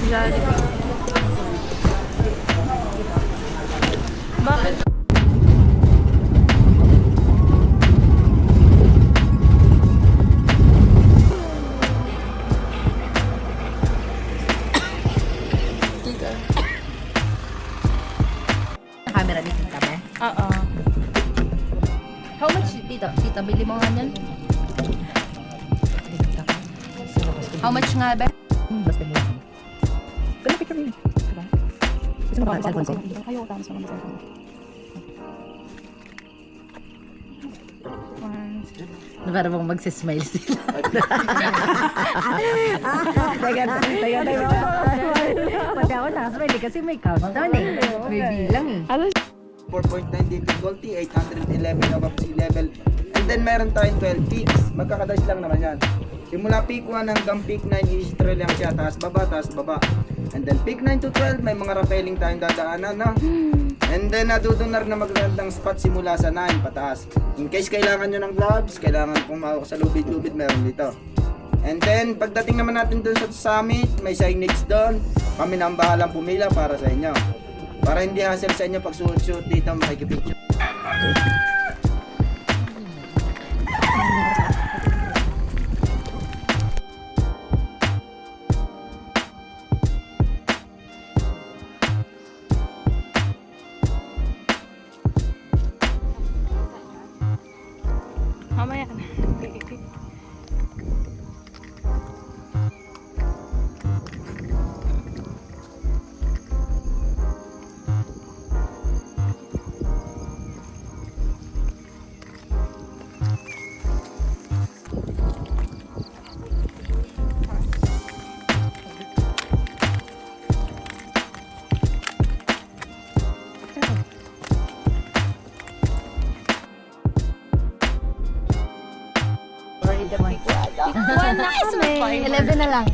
Jollibee. Bakit? Camera dito kami. Oo. How much dito? Tita, bili mo nga yan. How much nga ba? Basta mo. Kaya picture mo. Gusto mo ba sa cellphone ko? Ayaw, tapos naman sa cellphone. Para bang magsismile sila. Pati ako nakasmile kasi may countdown eh. May bilang eh. 4.9 difficulty, 811 above sea level. And then meron tayong 12 peaks. Magkakadash lang naman yan. Simula peak 1 hanggang peak 9 is trail lang siya. Taas baba, taas baba. And then peak 9 to 12, may mga rappelling tayong dadaanan na. And then natutunar na magandang spot simula sa 9 pataas. In case kailangan nyo ng gloves, kailangan pumawak sa lubid-lubid, meron dito. And then pagdating naman natin dun sa summit, may signage doon. Kami na ang bahalang pumila para sa inyo. Para hindi hassle sa inyo pag suot-suot dito, makikipicture. Mamaya na. One na kami. 11 na lang.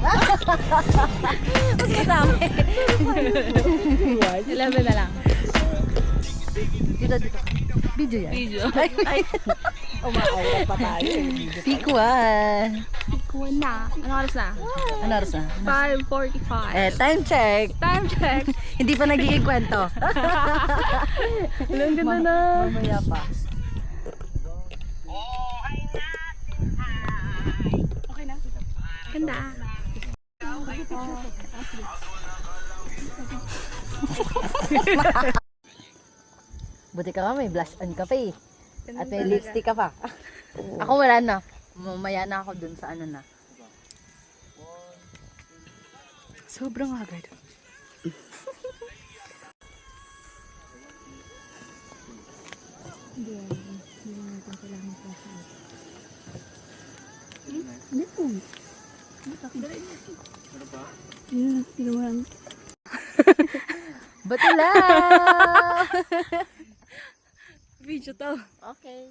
Mas madami. 11 na lang. Dito, dito. Video yan. Video. Ay, Umaawa pa tayo. Peak 1. one na. Ano oras na? Ano oras na? 5:45. Time check. Time check. Hindi pa nagiging kwento. Ilang ganda na. Mamaya pa. Okay na? Ganda. Buti ka nga may blush on ka pa eh. At may lipstick ka pa. Ako wala na. Mamaya na ako dun sa ano na. Sobrang agad. Ba't lang? Video to. Okay.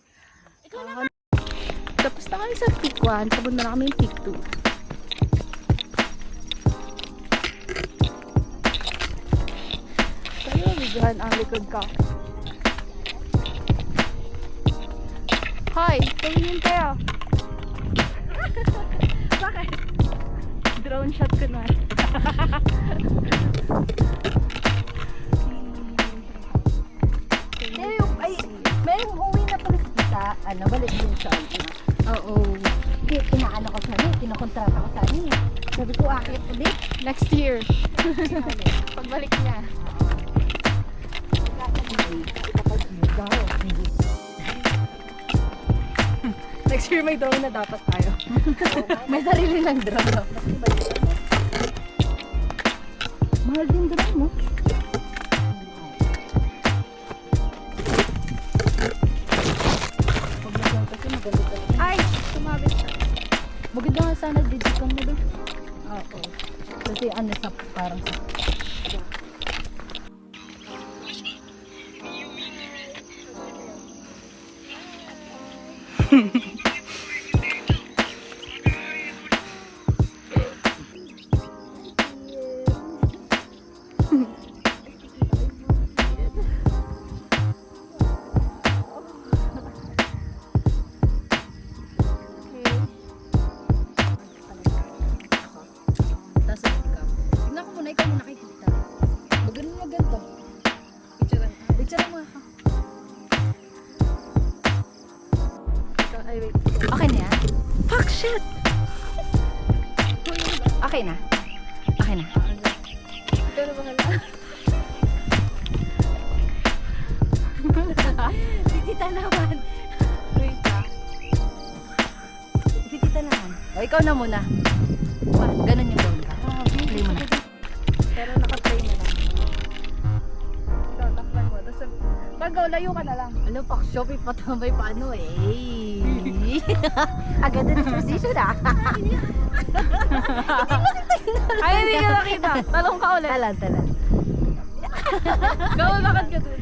Tapos na kami sa peak 1. Tapos na kami yung peak 2. Kaya videohan ang likod ko. Hoy! Tumingin kayo! Bakit? Drone shot ko na. Ay, may uwi na pulis kita. Ano, balik din siya. Oo. Inaano ko sa niya, kinakontrata ko sa niya. Sabi ko, akit ulit. Next year. Pagbalik niya. Next year may drone na dapat tayo. May sarili ng drone. Mahal din drone mo. Ay! Sumabit siya. Maganda nga sana dito kang mo doon. Oo. Kasi ano sa parang sa... Tapos ikaw. Tignan ko muna, ikaw muna kay tita. Maganon mo ganito. Picture mo ako. Ay, wait. Okay na yan? Fuck, shit! Okay na. Okay na. Ikaw na bahala. Si tita naman. Wait pa. Si tita naman. O, ikaw na muna. Ganon yung gawin ka. Play mo na. Pero naka-play na lang. Ikaw, takpan mo. Tapos, pag-go, layo ka na lang. Ano, pak Shopee patambay paano eh. Agad na position ah. Ay, hindi ka nakita. Talong ka ulit. Talan. Go, lakad ka dun.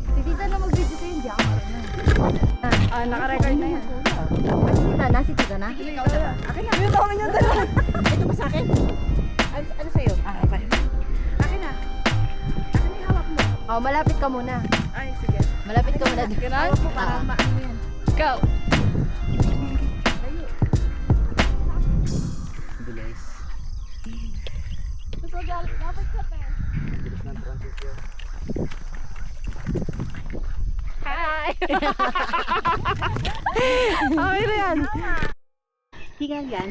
Si tita na mag-video sa'yo, hindi ako marunong. Ah, naka-record na yan. Si tita na, si tita na. Ikaw na. Akin na. Yung tawag niyo dalawa. Ito ba sa akin? Ano sa'yo? Okay. Akin na. Akin na yung hawak mo. Oh, malapit ka muna. Ay, sige. Malapit ka muna. Ganun? Ah. Parang maano yan. Go. Layo. Bilis. Gusto dapat ka pa. Bilis ng transition. Hi! Okay na yan. Hingal yan.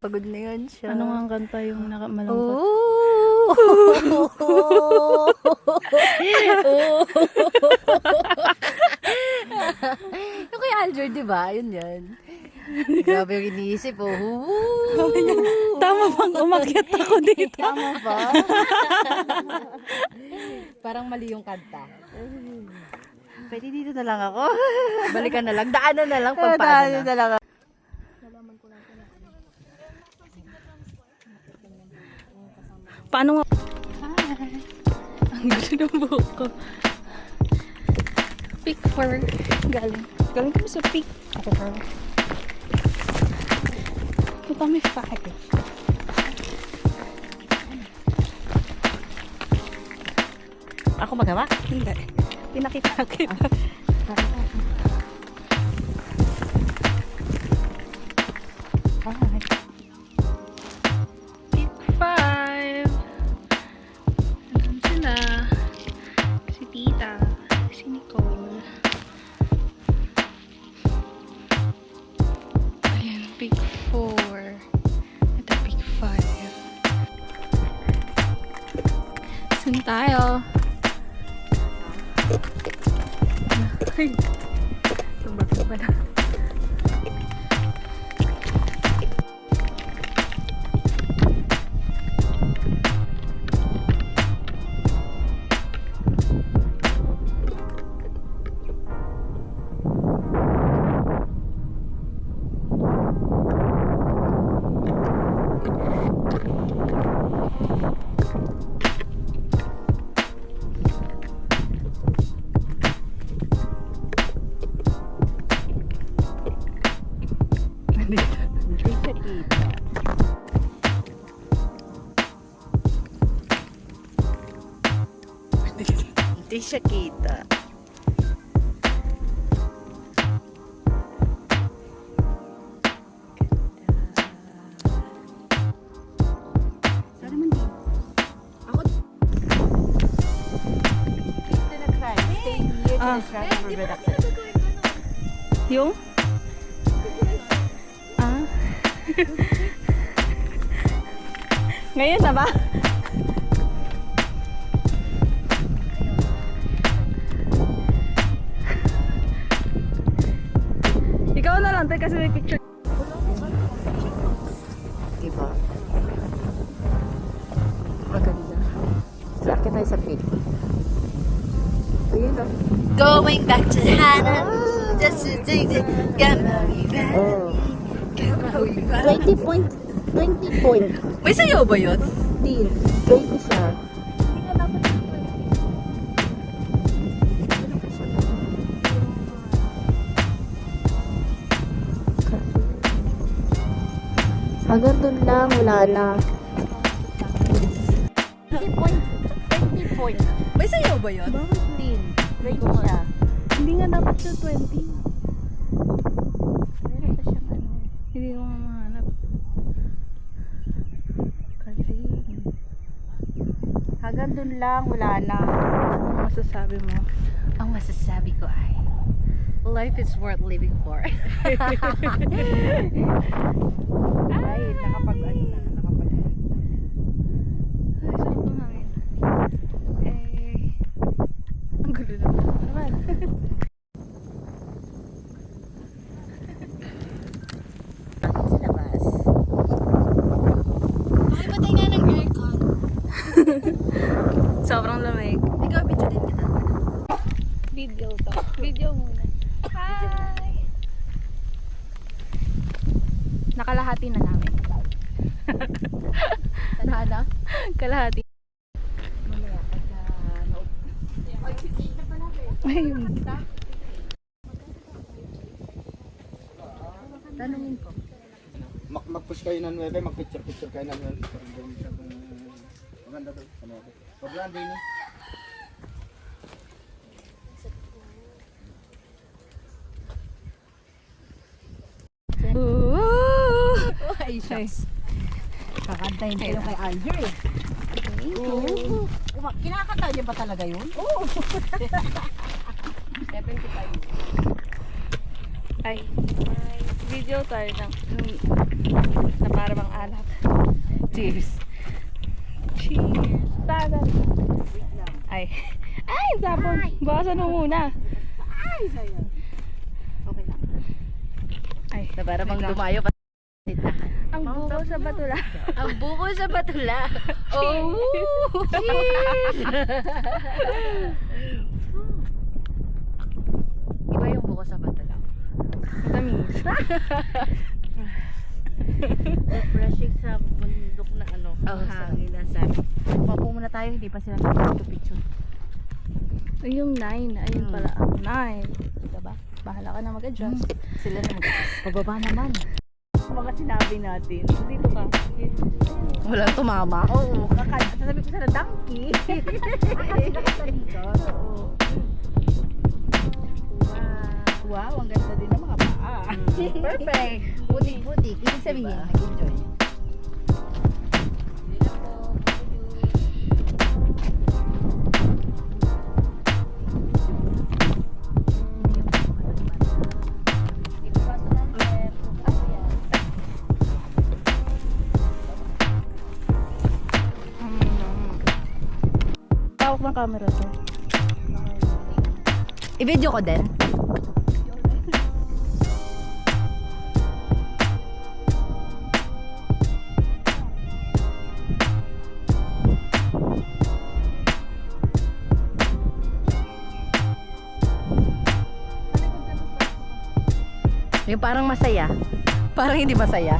Pagod na yan siya. Ano nga ang kanta yung malungkot? Oh! Yung kay Alger, di ba? Yun yan. Grabe yung iniisip, oh. Tama bang umakyat ako dito? Tama ba? Parang mali yung kanta. Pwede dito na lang ako. Balikan na lang. Daanan na lang pag paano na. lang ako. Paano nga? Ang gusto ng buhok ko. Pick 4. Galing. Galing kami sa pick 4. Ito may 5. Ako magawa? Hindi. Pinakita kita. Pick 5. Alam sila. Si Tita. Si Nicole. Ayan, pick 4. Ito, pick 5. Saan tayo? Ay, tumbak pala. Hindi siya kita. Yung? Ah? Ngayon na ba? Ikaw na lang, kasi may picture. Diba? Maganda. Sakit tayo sa pit. Ayun o. Going back to Hannah. Just to take it. Oh. 20 point. May sayaw ba yun? 20 siya. Hanggang doon lang, wala na. 20 point. May sayaw ba yun? Bakit? 15. Try mo siya. Hindi nga dapat siya 20. Meron pa siyang ano. Hindi ko nga mahanap. Kasi, hanggang dun lang, wala na. Ano masasabi mo? Ang masasabi ko ay, life is worth living for. Ay, nakapag ano na, nakapag Ay, saan ko hangin? Ang gulo na. Naman. sa labas. Pakipatay nga ng aircon. Sobrang lamig. Ikaw, picture din kita. Video to. Video muna. Hi! Nakalahati na namin. Sana? Kalahati. Mamaya, pagka Ayun. tanungin ko. Mag-push kayo ng 9, mag-picture kayo ng 9. Parang gawin siya kung maganda daw. Ano ako? Sobrang din eh. Ooh! Ay, shucks. Kakantahin kayo kay Andrew eh. Oo. Kinakanta niya ba talaga yun? Oo. 75. Ay. Video tayo na para bang alak. Cheers. Cheers. Tagal. Ay. Ay, tapon. Bawasan mo muna. Ay, sayo. Okay lang. Ay. Na para bang lumayo pa tindahan. Ang buko sa batula. Ang buko sa batula. Oh! Iba yung buko sa batula. Tamis. Refreshing sa bundok na ano. Ang hangin na sabi. Papo muna tayo, hindi pa sila nagpapicture. Yung 9. Ayun Hmm. pala ang 9. Diba? Bahala ka na mag-adjust. Sila na pababa naman. Mga sinabi natin. Dito ka. Walang tumama. Oo, sasabi ko sana donkey. Sila dito. Oo. Wow, ang ganda din ng mga paa. Perfect. Butik-butik. Ibig sabihin, nag-enjoy. Tawag ng camera to. I-video ko din. Yung parang masaya. Parang hindi masaya.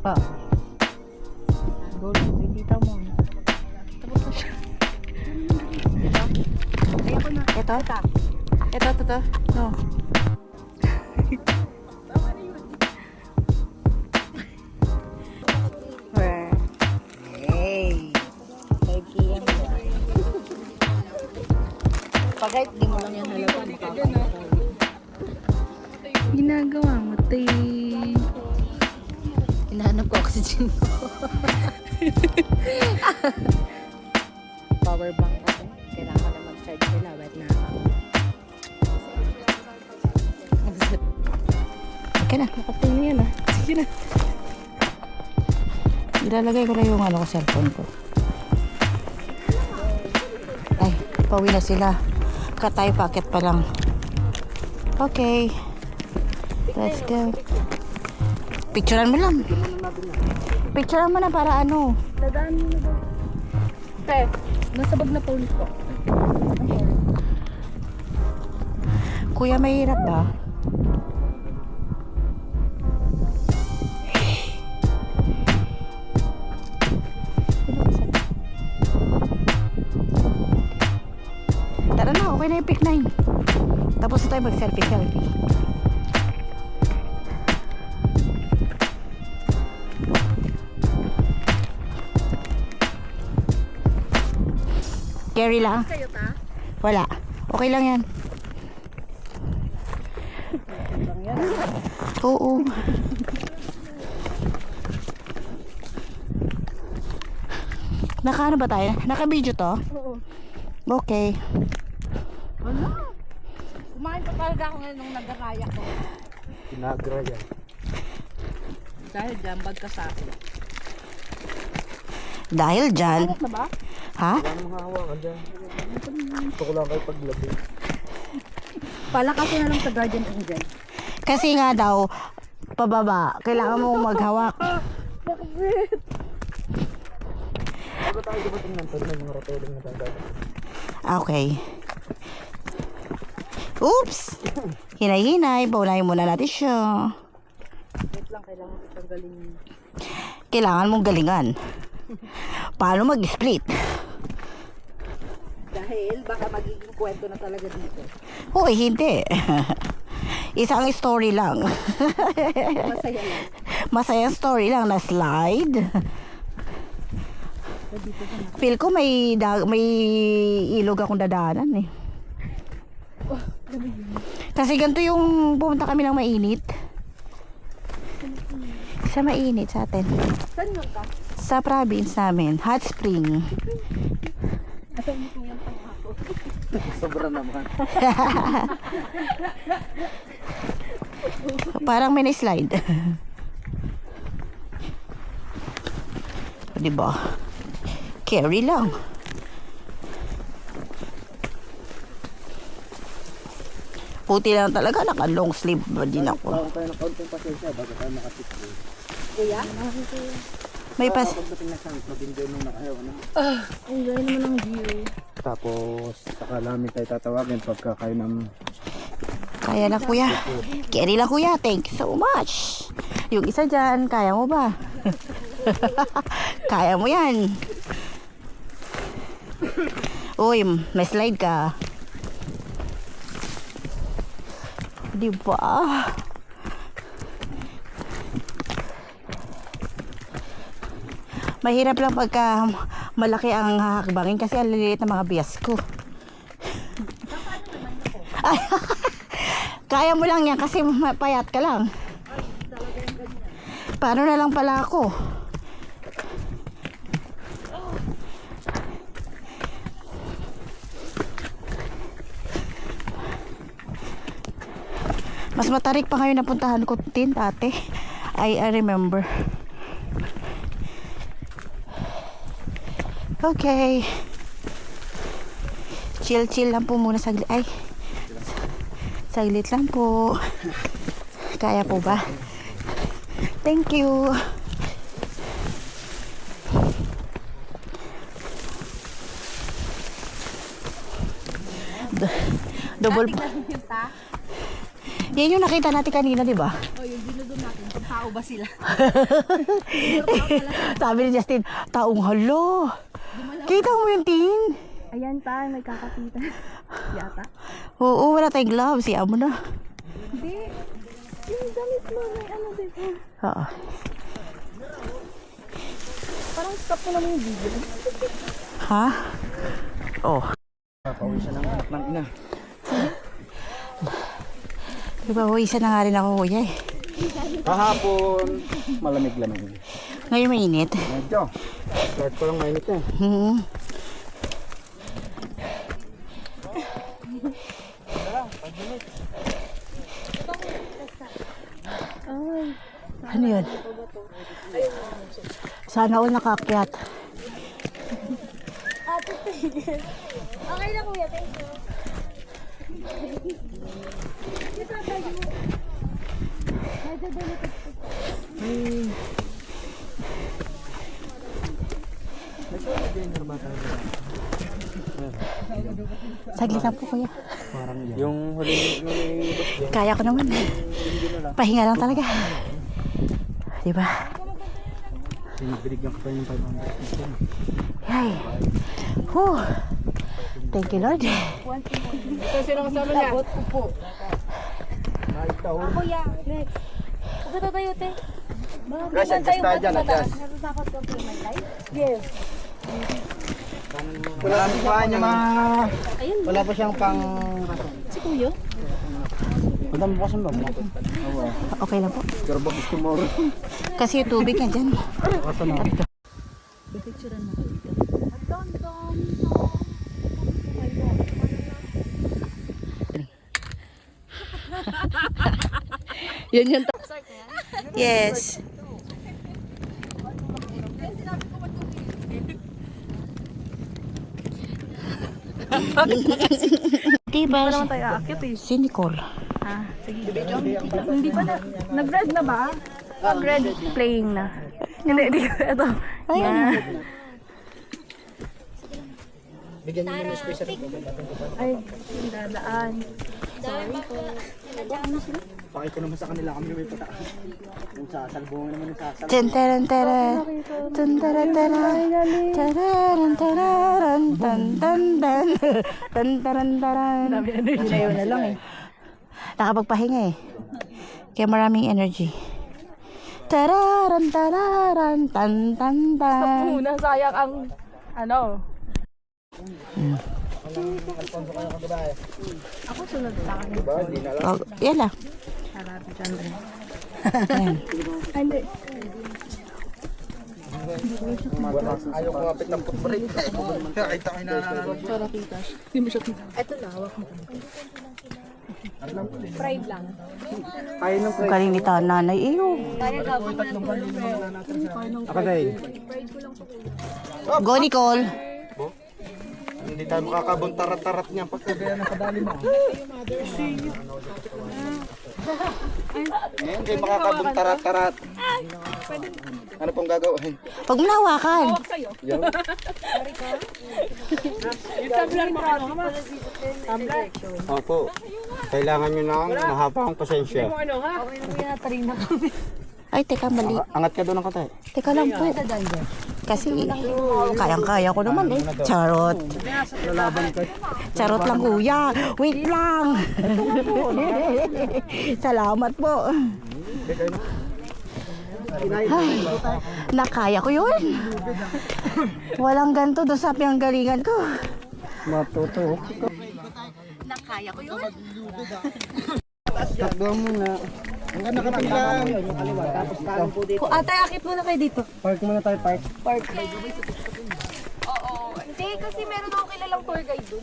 Pa. Golo, dito mo. Tapos na siya. Ayoko na. Ito? Ito. No. Hey. 5 p.m. Pagay, di mo lang yan halata. Ginagawa mo, tay. Hinahanap ko oxygen ko. Power bank ako. Kailangan na mag-charge nila. Wait na ako. Okay na, nakapay na yan ah. Sige na. Ilalagay ko na yung ano ko, cellphone ko. Ay, pauwi na sila. Katay packet pa lang. Okay. Let's go. Picturean mo lang. Picturean mo na para ano. Dadaan mo na ba? Te, nasa bag na phone ko. Kuya, mahirap ba? Tara na, okay na yung pick 9. Tapos na tayo mag-selfie. Carry lang. Kayo ta? Wala. Okay lang yan. Oo. Naka ano ba tayo? Naka-video to? Oo. Okay. Kumain pa talaga ako ngayon nung nag-araya ko. Pinagra yan. Dahil dyan, bag ka sa akin. Dahil dyan. Hawak na ba? Ha? Wala namang hahawakan dyan. Gusto ko lang kayo paglabi. Pala kasi na lang sa Guardian Angel. Kasi nga daw, pababa. Kailangan mo maghawak. Bakit? Bago tayo dumating ng may mga rotoling na tayo. Okay. Oops! Hinay-hinay. Paunahin muna natin siya. Wait lang, kailangan ko tanggalin. Kailangan mong galingan. Paano mag-split? Dahil baka magiging kwento na talaga dito. Hoy, hindi. Isang story lang. Masaya lang. Masayang story lang na slide. Feel ko may ilog akong dadaanan eh. Kasi ganito yung pumunta kami ng mainit. Sa mainit sa atin. Saan yun ka? Sa province namin, hot spring. Asan mo yung pangako? Sobra naman. Parang may slide. Diba? Carry lang. Puti lang talaga, naka long sleeve ba din ako. Tawag tayo ng kaunting pasensya bago tayo makatipid. Kuya? May pas. Pagdating na siyang mag-enjoy nung nakayaw na. Enjoy naman ang view. Tapos, saka namin tayo tatawagin pagka kayo ng... Kaya lang kuya. Carry lang kuya. Thank you so much. Yung isa dyan, kaya mo ba? Kaya mo yan. Uy, may slide ka. Diba? Mahirap lang pagka malaki ang hakbangin kasi ang liliit ng mga bias ko. Kaya mo lang yan kasi payat ka lang. Paano na lang pala ako? Mas matarik pa ngayon napuntahan ko tin dati. I remember. Okay. Chill lang po muna saglit. Ay. Saglit lang po. Kaya po ba? Thank you. Double. Yan yung nakita natin kanina, di ba? Oh, yung dinudun natin. Kung tao ba sila? Sabi ni Justin, taong halo. Kita mo yung tin? Ayan pa, may kakapitan. Yata. Oo, wala tayong gloves. Siya mo na. Hindi. Yung damit mo, may ano dito. Oo. Parang stop ko naman yung video. Ha? Oh. Pauwi siya ng anak ng ina. Diba, isa na nga rin ako, kuya eh. Kahapon, malamig-lamig. Ngayon mainit. Medyo. Start ko lang mainit eh. Hmm. Ano yun? Sana all nakakyat. Okay na kuya, thank you. Saglit lang po, kuya. Yung huli Kaya ko naman. Pahinga lang talaga. Diba? binigyan ko pa yung 500. Yay. Whew. Thank you, Lord. Kuya, next. Huwag ka tayo, te. Guys, adjust tayo dyan, adjust. Natatakot ka po may life? Yes. Wala ang paa niya mga... Wala pa siyang pang... Si Kuya? Madami pa siyang ba? Okay lang po. Pero bakit tomorrow? Kasi yung tubig yan dyan. Ito na. Yun yung... Yes. Diba? Hindi naman tayo aakit eh. Si Nicole. Ah, sige. Hindi pa na. Nag-red na ba? Nag-red playing na. Hindi. Ito. Yan. Bigyan niyo ng space rin. Ay, yung dadaan. Pakita naman sa kanila kami may pataas. Kung sasalbungan naman yung sasal. Tantaran taran. Tantaran taran. Tararan tararan. Tantantan. Tantaran taran. Sayo na lang eh. Nakapagpahinga eh. Kaya maraming energy. Tararan tararan. Tantantan. Muna, sayang ang ano. Ako sunod sa akin. Oh, yan lang. Harap dyan rin. Ayan. Hindi. Ayaw ko kapit ng footbrake. Kahit ako hinananaroon. Hindi mo siya kita. Ito na, hawak mo. Fried lang. Kaya ng Ang galing ni nanay. Iyo. Ako dahil. Go, Nicole. Hindi tayo makakabuntarat-tarat niya pagkagaya ng kadali mo. Hindi makakabuntarat-tarat. Ano pong gagawin? Huwag mo nahawakan. Opo. Kailangan nyo ng mahapang pasensya. Ay, teka, mali. Angat ka doon ng katay. Teka lang po. Kasi kayang-kaya ko naman eh. Charot. Charot lang kuya. Wait lang. Salamat po. Ay, nakaya ko yun. Walang ganito doon sa pinanggalingan ko. Matuto. Nakaya ko yun. Takbo muna. Ang ganda ka lang. Tapos kanan po dito. Ate, akit muna kayo dito. Park muna tayo, park. Oo. Hindi, kasi meron ako kilalang tour guide dun.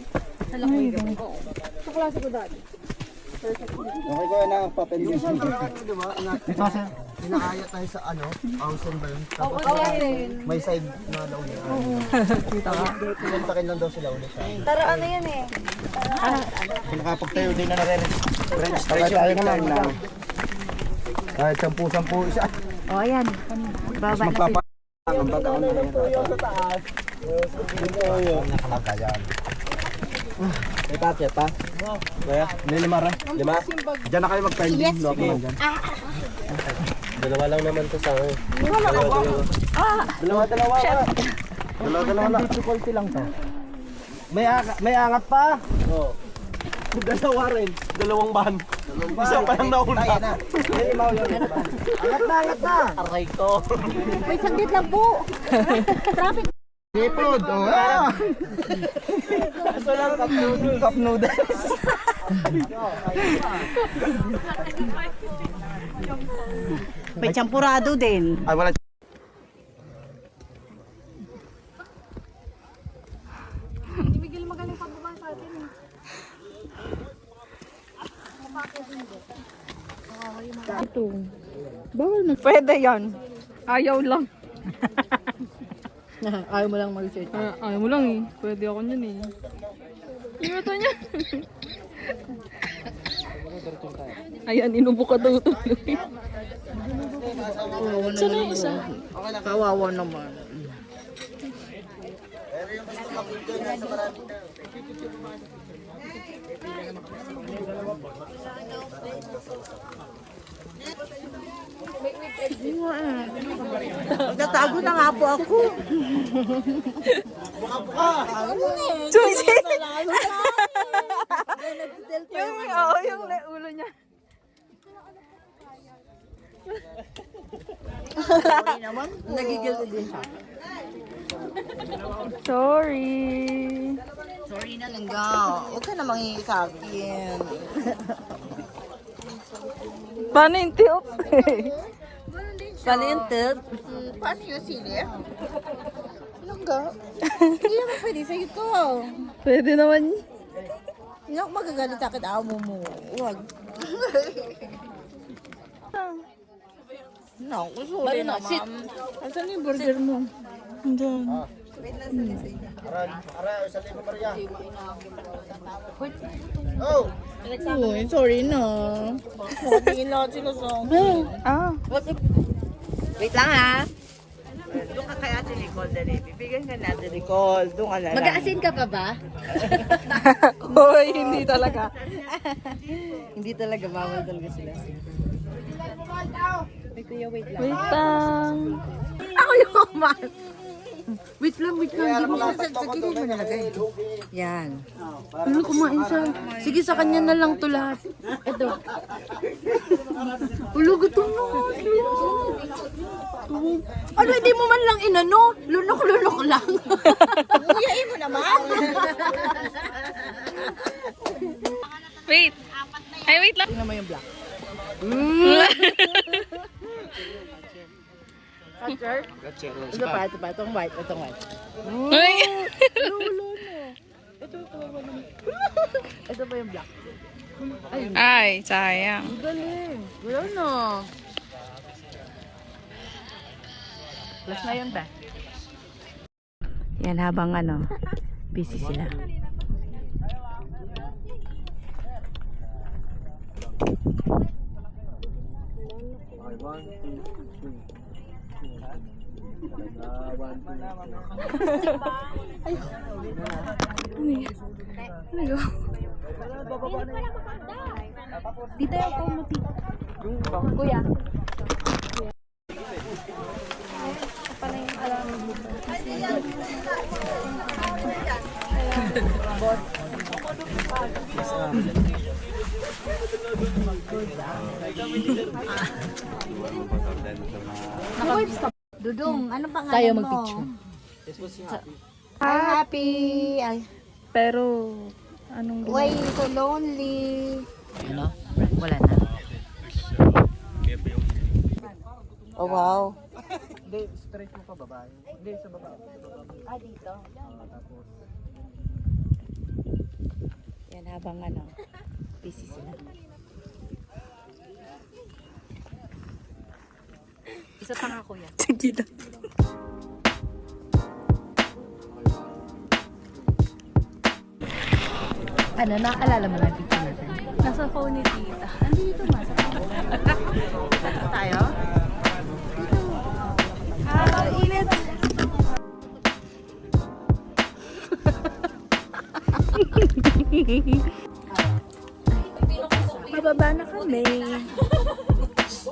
Sa Lakoy. Oo. Sa klase ko dati. Okay ko na papel yun. Dito kasi. Pinakaya tayo sa ano? Ausen ba yun? Oo, kasi. May side na daw niya. Kita ka? Pinantakin lang daw sila ulit. Tara, ano yan eh. Kung nakapagtayo din na registration tayo naman na. Kahit 10-10 isa. O, ayan. Baba na sila. Ang baga ko na yun. Nakalagayan. May paket pa? Kaya? Hindi 5 Lima? Diyan na kayo mag-pending. Yes. Dalawa lang naman to sa akin. Dalawa. Dalawa lang. Difficulty lang to. May angat pa? Oo. Dalawa rin. Dalawang ban. Isang pa lang nauna. Angat na. Aray ko. Wait, saglit lang po. Traffic. Seafood. Ito lang, cup noodles. May champurado din. Ay, wala. Hindi Miguel magaling pagbaba sa atin eh. Ito. Bawal na. Pwede yan. Ayaw lang. Ayaw mo lang mag-search. Ayaw mo lang eh. Pwede ako niyan eh. Yung ito niya. Ayan, inubo ka daw ito. Saan yung isa? Kawawa naman. Nagtatago na nga po ako. Sumisit! yung ulo niya. Sorry naman po. Nagigilty din siya. Sorry. Sorry na lang ga. Huwag ka na mangingi sa akin. Paano yung tilt? Paano yung tilt? Paano yung silip? Langga. Hindi naman pwede sa'yo to. Pwede naman. Hindi ako magagalit sa akin. Amo mo. Huwag. No, sorry naman. Asan yung burger mo? Diyan. Aray, sa libo Maria. Uy, sorry na. Tingin lahat sila sa Ah. Wait lang ha. Doon ka kaya si Nicole dali. Bibigyan ka natin Nicole. Doon ka na lang. Mag-aasin ka pa ba? Hoy, hindi talaga. Hindi talaga, bawal talaga sila. Wait lang. Ako yung kumain. Wait lang, hindi mo Sa gilid mo nalagay. Yan. Ano, kumain siya. Sige, sa kanya na lang to lahat. Ito. Ulo, gutom na. Ano, hindi mo man lang inano? Lunok-lunok lang. Uyain mo naman. Wait. Ay, wait lang. Tingnan mo yung black. Catcher? Ito pa. Itong white. Ay. Ito pa yung black. Ay, sayang. Galing. Wala na. Plus na yun ta. Yan, habang busy sila. Dito yung pumuti. Kuya. Dudong, ano pangalan Tayo mo? mag-picture. Happy. Ay, Pero, anong why so lonely? Ano? Wala na. Oh, wow. Hindi, straight mo pa babae. Hindi, sa baba. Dito. Yan, habang busy sila. Isa pa nga, kuya. Sige lang. Ano, naalala mo na yung picture natin? Nasa phone ni tita. Andito nga sa phone. Tayo? Init. Mababa na kami.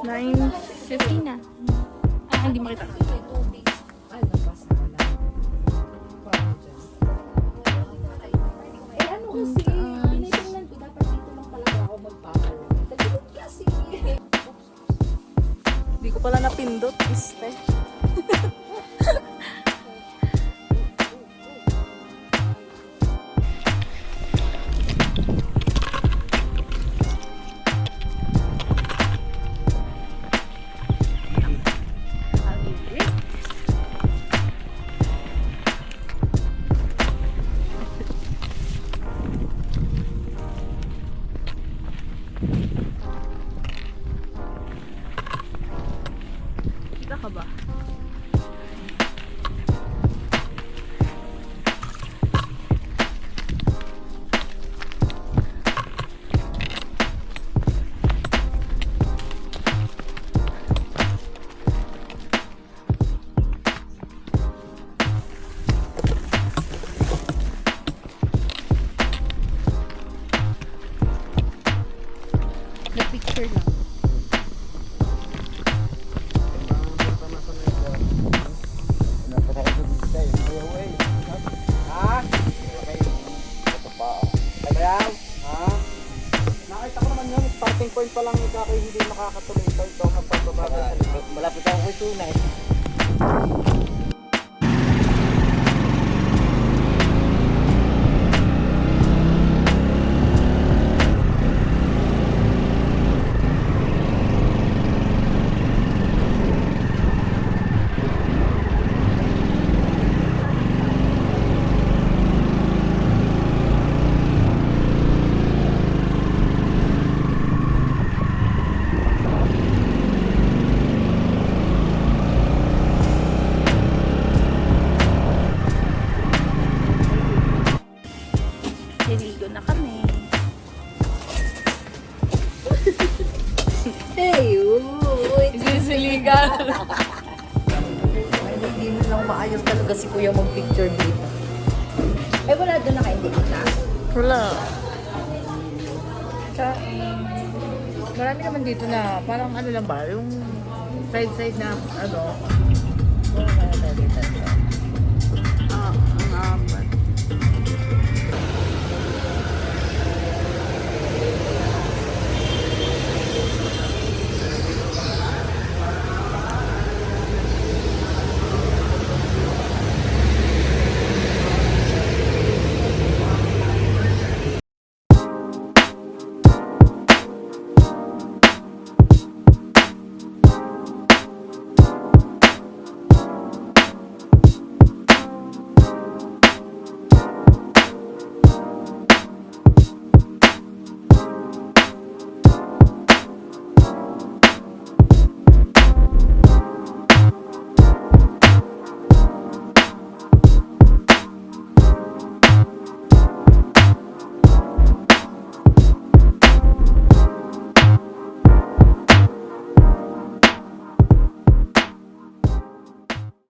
9:50 na. Ah, hindi makita. Hindi ko pala napindot. Iste. Kita ka ba? point pa lang ito ako hindi makakatuloy. Ito ang magpapabagal sa likod. Malapit ako kay Tunay. Niligo na kami. Isisiligan. Hindi mo lang maayos talaga si Kuya mag-picture dito. Eh, wala doon naka-indicate. Wala. Marami naman dito na parang ano lang ba, yung side na ano. Ang apat.